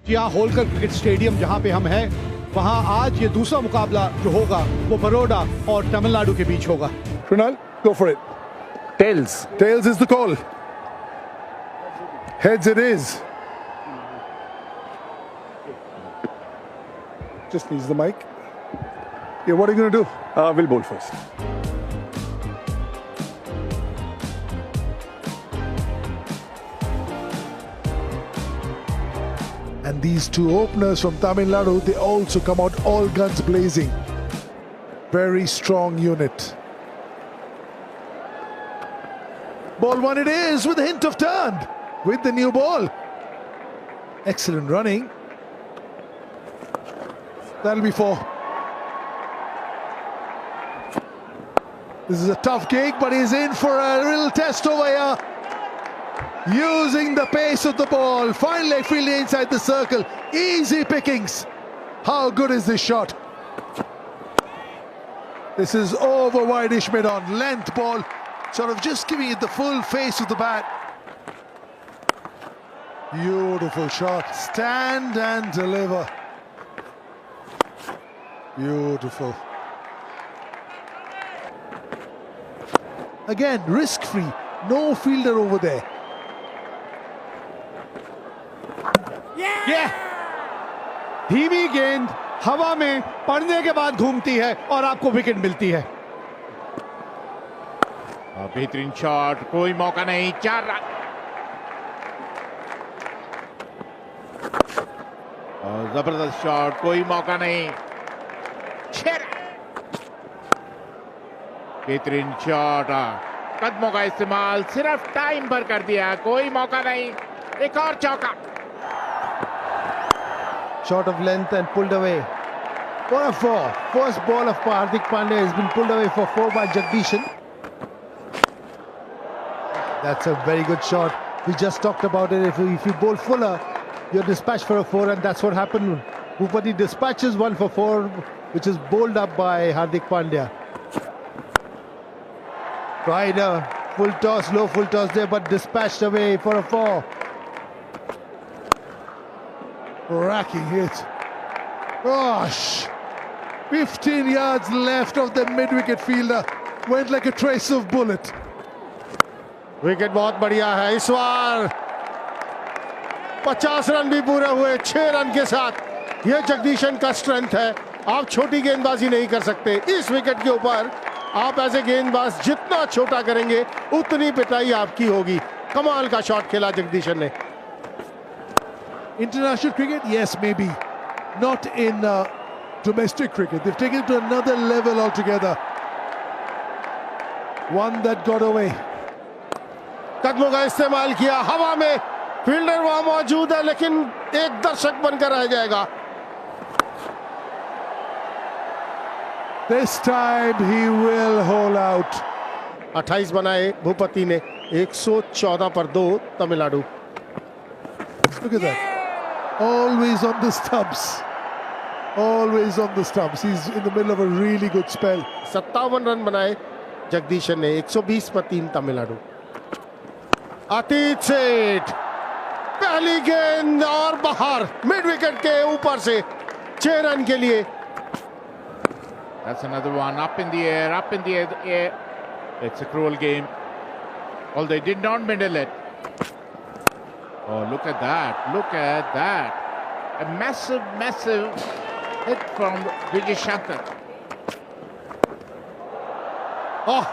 जी हाँ, Holkar cricket stadium जहां पे हम हैं, वहां आज ये दूसरा मुकाबला जो होगा वो बड़ौदा और तमिलनाडु के बीच होगा। Krunal, go for it. Tails. Tails is the call. Heads it is. Just needs the mic. Yeah, what are you going to do? We'll bowl first. And these two openers from Tamil Nadu, they also come out all guns blazing. Very strong unit. Ball one it is with a hint of turn with the new ball. Excellent running. That'll be four. This is a tough gig, but he's in for a little test over here. Using the pace of the ball, fine leg fielding inside the circle, easy pickings. How good is this shot? This is over wide-ish mid-on, length ball, sort of just giving it the full face of the bat. Beautiful shot, stand and deliver. Beautiful. Again, risk-free, no fielder over there. ये धीमी गेंद हवा में पड़ने के बाद घूमती है और आपको विकेट मिलती है। बेहतरीन शॉट, कोई मौका नहीं, 4 रन। जबरदस्त शॉट, कोई मौका नहीं, 6 रन। बेहतरीन शॉट, कदमों का इस्तेमाल सिर्फ टाइम पर कर दिया, कोई मौका नहीं, एक और चौका। Short of length and pulled away. For a 4. First ball of Hardik Pandya has been pulled away for 4 by Jagdishan. That's a very good shot. We just talked about it. If you bowl fuller, you're dispatched for a 4, and that's what happened. Bhupati dispatches 1 for 4, which is bowled up by Hardik Pandya. Tried a full toss, low full toss there, but dispatched away for a 4. Racking hit. Gosh! 15 yards left of the mid-wicket fielder. Went like a trace of bullet. Wicket बहुत बढ़िया है इस बार। 50 run भी पूरे हुए 6 run के साथ। यह जगदीशन का स्ट्रेंथ है। आप छोटी गेंदबाजी नहीं कर सकते। इस विकेट के ऊपर आप ऐसे गेंदबाज जितना छोटा करेंगे उतनी पिटाई आपकी होगी। कमाल का शॉट खेला जगदीशन ने। International cricket, yes, maybe. Not in domestic cricket. They've taken it to another level altogether. One that got away. कदमों का इस्तेमाल किया, हवा में फील्डर वहां मौजूद है लेकिन एक दर्शक बनकर रह जाएगा। This time he will hole out. 28 बनाए भूपति ने, 114 पर 2 Tamil Nadu. Look at that. Always on the stumps. Always on the stumps. He's in the middle of a really good spell. 57 run बनाए जगदीशन ने, 120 पर 3 तमिलनाडु। अतीत सेठ पहली गेंद और बाहर, मिड विकेट के ऊपर से 6 रन के लिए। That's another one, up in the air, up in the air. It's a cruel game. Although they did not middle it. Oh, look at that. Look at that. A massive, massive hit from Vijay Shankar. Oh,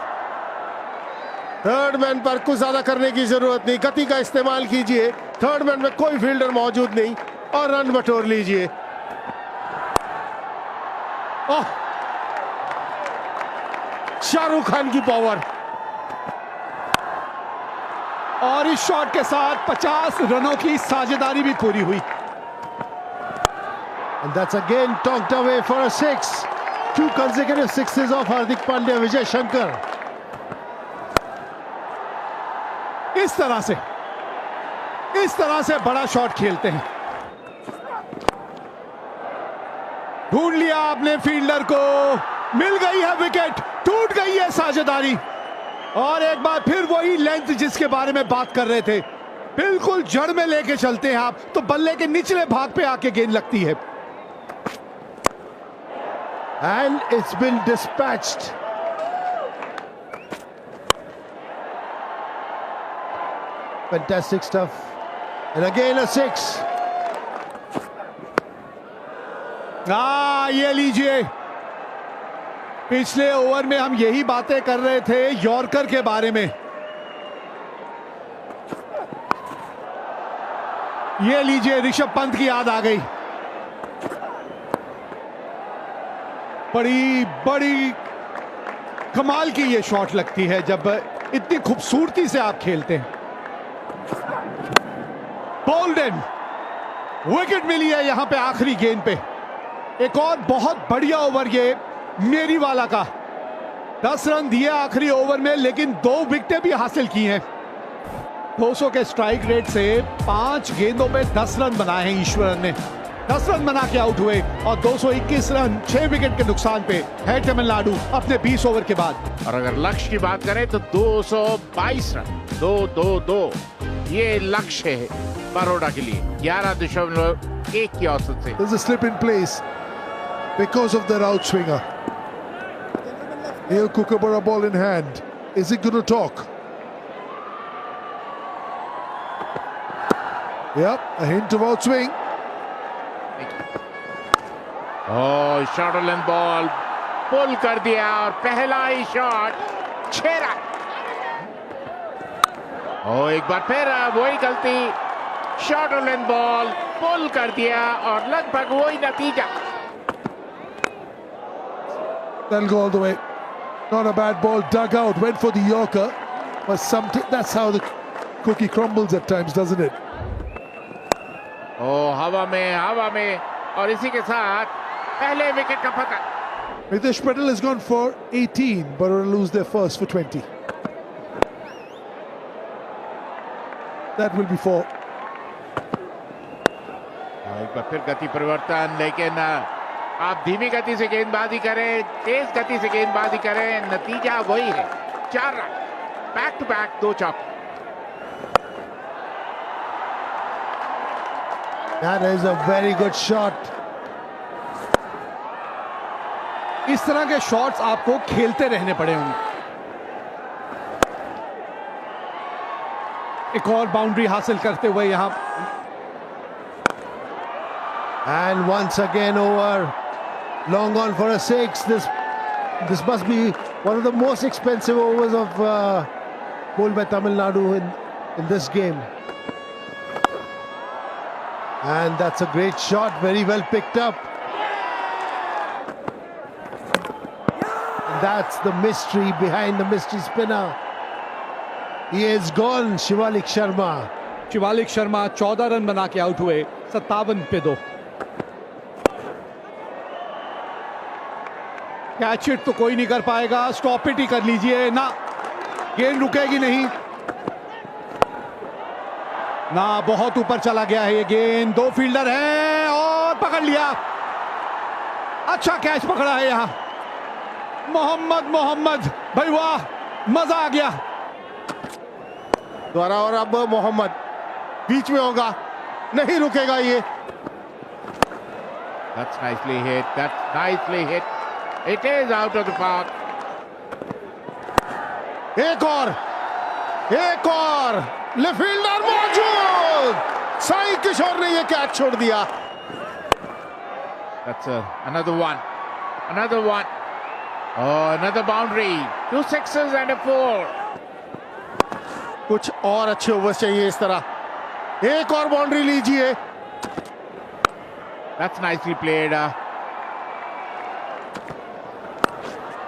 third man पर कुछ ज्यादा करने की जरूरत नहीं, गति का इस्तेमाल कीजिए। थर्ड मैन में कोई फील्डर मौजूद नहीं और रन बटोर लीजिए। ओह, शाहरुख खान की पावर। और इस शॉट के साथ 50 रनों की साझेदारी भी पूरी हुई। And that's again talked away for a 6. 2 consecutive sixes of Hardik Pandya, Vijay Shankar. इस तरह से बड़ा शॉट खेलते हैं। ढूंढ लिया आपने फील्डर को, मिल गई है विकेट, टूट गई है साझेदारी। और एक बार फिर वही लेंथ जिसके बारे में बात कर रहे थे, बिल्कुल जड़ में लेके चलते हैं आप तो बल्ले के निचले भाग पे आके गेंद लगती है। And it's been dispatched. Fantastic stuff. And again a 6. ये लीजिए, पिछले ओवर में हम यही बातें कर रहे थे यॉर्कर के बारे में। ये लीजिए, ऋषभ पंत की याद आ गई। बड़ी बड़ी कमाल की ये शॉट लगती है जब इतनी खूबसूरती से आप खेलते हैं। बोल्डन, विकेट मिली है यहां पे आखिरी गेंद पे। एक और बहुत बढ़िया ओवर ये मेरी वाला का। 10 रन दिए आखिरी ओवर में, लेकिन 2 विकेटें भी हासिल की हैं। 200 के स्ट्राइक रेट से 5 गेंदों पे 10 रन बनाए हैं ईश्वरन ने। 10 रन बना के आउट हुए और 221 रन 6 विकेट के नुकसान पे है तमिलनाडु अपने 20 ओवर के बाद। और अगर लक्ष्य की बात करें तो 222 रन, 2-2-2 ये लक्ष्य है बड़ौदा के लिए 11.1 की औसत से। There's a slip in place because of their outswinger. Here Kookaburra ball in hand. Is he going to talk? Yep, a hint of outswing. Short length ball pull कर दिया और पहला ही शॉट 6 रन। एक बार फिर वही गलती, शॉर्ट लेंथ बॉल पुल कर दिया और लगभग वही नतीजा। That'll go all the way. Not a bad ball, dug out, went for the Yorker, but that's how the cookie crumbles at times, doesn't it? हवा में और इसी के साथ पहले विकेट का पता। Mitesh Patel has gone for 18, but will lose their first for 20. That will be 4. एक बार फिर गति परिवर्तन, लेकिन आप धीमी गति से गेंदबाजी करें, तेज गति से गेंदबाजी करें, नतीजा वही है 4 रन। बैक टू बैक 2 चौके। That is a very good shot. इस तरह के शॉट्स आपको खेलते रहने पड़े होंगे। एक और बाउंड्री हासिल करते हुए यहां। And once again over. Long on for a 6. This must be one of the most expensive overs of bowled by Tamil Nadu in this game. And that's a great shot, very well picked up. And that's the mystery behind the mystery spinner. He is gone, Shivalik Sharma. Shivalik Sharma 14 run बना के out हुए 57 पे 2। Catch it तो कोई नहीं कर पाएगा, stop it ही कर लीजिए ना, गेंद रुकेगी नहीं ना। बहुत ऊपर चला गया है ये गेंद, 2 फील्डर हैं और पकड़ लिया। अच्छा कैच पकड़ा है यहां मोहम्मद भाई, वाह, मजा आ गया। द्वारा और अब मोहम्मद बीच में होगा, नहीं रुकेगा ये। That's nicely hit. It is out of the park. एक और लेफ्ट फील्डर मौजूद, साई किशोर ने ये कैच छोड़ दिया। That's another one. Another boundary. 2 sixes and a 4. कुछ और अच्छे ओवर्स चाहिए इस तरह। एक और बाउंड्री लीजिए। That's nicely played.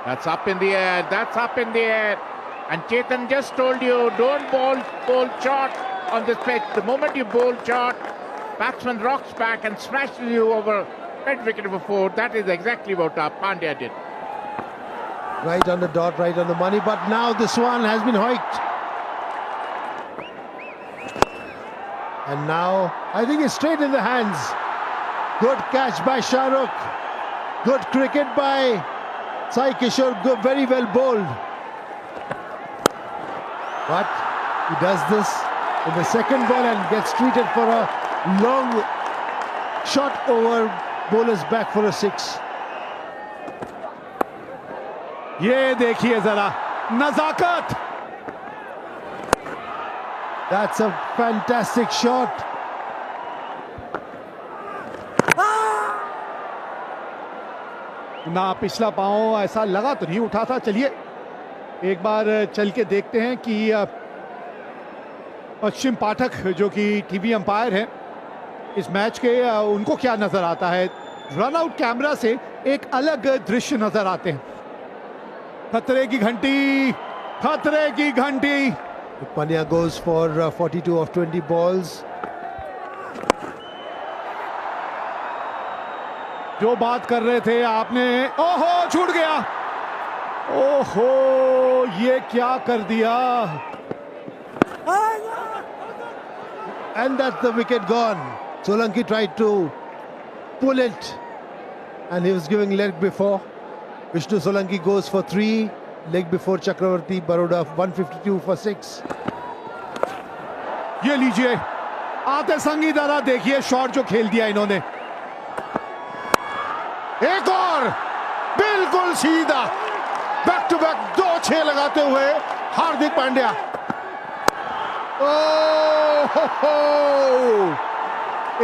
That's up in the air. And Chetan just told you, don't bowl short on this pitch. The moment you bowl short, batsman rocks back and smashes you over at wicket number 4. That is exactly what Pandya did. Right on the dot, right on the money. But now this one has been hoiked. And now I think it's straight in the hands. Good catch by Shah Rukh. Good cricket by Sai Kishore, very well bowled. But he does this in the second ball and gets treated for a long shot over bowler's back for a 6. ये देखिए जरा नजाकत. That's a fantastic shot. ना पिछला पांव ऐसा लगा तो नहीं उठा था. चलिए एक बार चल के देखते हैं कि पश्चिम पाठक जो कि टीवी अंपायर हैं इस मैच के, उनको क्या नजर आता है. रन आउट कैमरा से एक अलग दृश्य नजर आते हैं. खतरे की घंटी, खतरे की घंटी. Pandya goes for 42 of 20 balls. जो बात कर रहे थे आपने, ओहो छूट गया. ओहो ये क्या कर दिया. And that's the wicket gone. Solanki tried to pull it and he was giving leg before. Vishnu Solanki goes for 3, leg before Chakravarti. Baroda 152 for 6. ये लीजिए आते संगी दरा, देखिए शॉट जो खेल दिया इन्होंने. एक और बिल्कुल सीधा बैक टू बैक 2 6 लगाते हुए Hardik Pandya. Oh, ho, ho.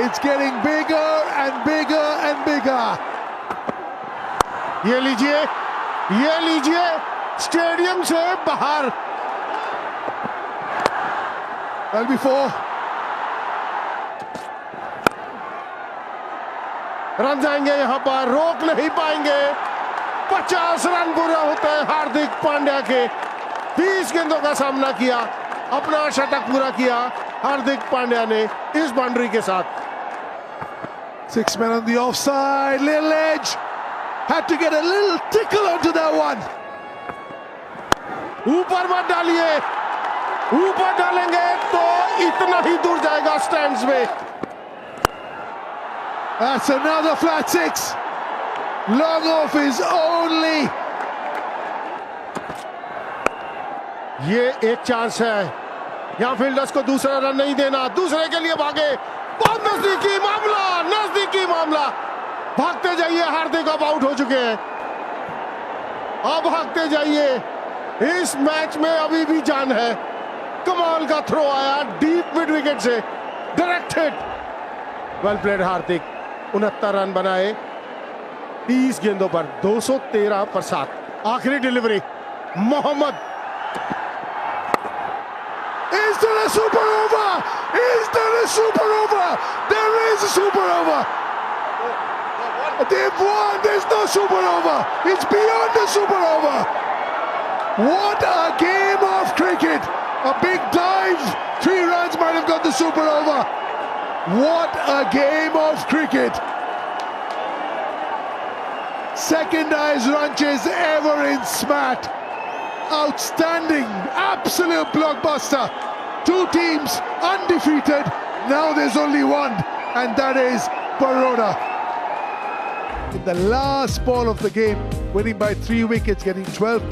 It's getting bigger and bigger and bigger. ये लीजिए स्टेडियम से बाहर. Well before. रन जाएंगे यहां पर, रोक नहीं पाएंगे. 50 रन पूरे होते हैं हार्दिक पांड्या के. 20 गेंदों का सामना किया, अपना शतक पूरा किया हार्दिक पांड्या ने इस बाउंड्री के साथ. 6 men on the offside, little edge. Had to get a little tickle onto that one. ऊपर मत डालिए, ऊपर डालेंगे तो इतना ही दूर जाएगा स्टैंड्स में. That's another flat 6. Long off is only. ये एक चांस है, यहां फील्डर्स को दूसरा रन नहीं देना. दूसरे के लिए भागे, बहुत नजदीकी मामला, नजदीकी मामला. भागते जाइए, हार्दिक अब आउट हो चुके हैं. अब भागते जाइए, इस मैच में अभी भी जान है. कमाल का थ्रो आया डीप मिड विकेट से, direct hit. Well played Hardik. 69 run बनाए 30 गेंदों पर, 213 पर 7. आखिरी delivery Mohammed. Is there a super over? Is there a super over? There is a super over. They've won. There's no super over. It's beyond the super over. What a game of cricket. A big dive. 3 runs might have got the super over. What a game of cricket. Second highest run chase ever in SMAT. Outstanding, absolute blockbuster. 2 teams undefeated. Now there's only one, and that is Baroda. In the last ball of the game, winning by 3 wickets, getting 12